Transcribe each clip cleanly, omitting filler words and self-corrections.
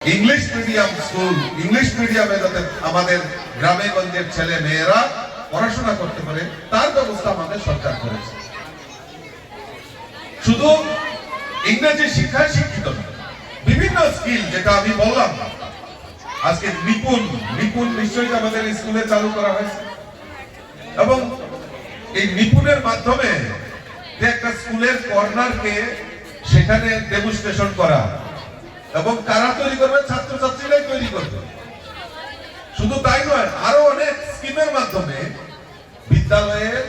English medium school, English মিডিয়ামে যাতে আমাদের গ্রামে গঞ্জের ছেলে মেয়েরা পড়াশোনা করতে পারে তার ব্যবস্থা আমাদের সরকার করেছে। শুধু ইংরেজি শিক্ষায় শিক্ষিত না, বিভিন্ন স্কিল, যেটা আমি বললাম আজকে নিপুণ নিশ্চয়ই আমাদের স্কুলে চালু করা হয়েছে, এবং এই নিপুণের মাধ্যমে যে একটা স্কুলের কর্নারকে সেখানে ডেমনস্ট্রেশন করা, এবং কারা তৈরি করবে? ছাত্রছাত্রীরাই তৈরি করবে। শুধু তাই নয়, আরো অনেক স্কিমের মাধ্যমে বিদ্যালয়ের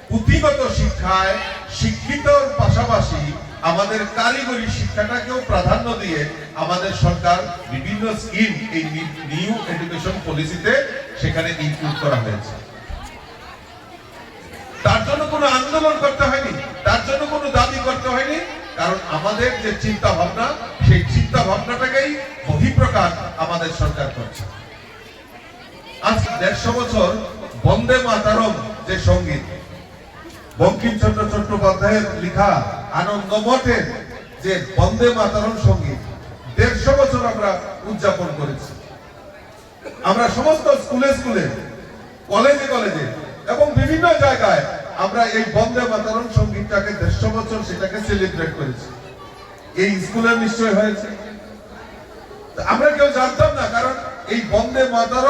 পুঁথিগত শিক্ষায় শিক্ষিতর পাশাপাশি আমাদের কারিগরি শিক্ষাটাকেও প্রাধান্য দিয়ে আমাদের সরকার বিভিন্ন স্কিম এই নিউ এডুকেশন পলিসিতে সেখানে ইনক্লুড করা হয়েছে। তার জন্য কোনো আন্দোলন করতে হয়নি, তার জন্য কোনো দাবি করতে হয়নি, কারণ আমাদের যে চিন্তা ভাবনা, সেই চিন্তা ভাবনাটাকেই বহিঃপ্রকাশ আমাদের সরকার করছে। আজ 150 বছর বন্দে মাতরম যে সঙ্গীত, বঙ্কিমচন্দ্র চট্টোপাধ্যায়ের লেখা আনন্দমঠের যে বন্দে মাতরম সঙ্গীত 150 বছর আমরা উদযাপন করেছি। আমরা সমস্ত স্কুলে স্কুলে, কলেজে কলেজে এবং বিভিন্ন জায়গায় আমরা এই বন্দে মাতরম সঙ্গীতটাকে 150 বছর সেটাকে সেলিব্রেট করেছি। এই স্কুলে নিশ্চয় হয়েছে, আমরা কেউ জানতাম না, কারণ এই বন্দে মাতরম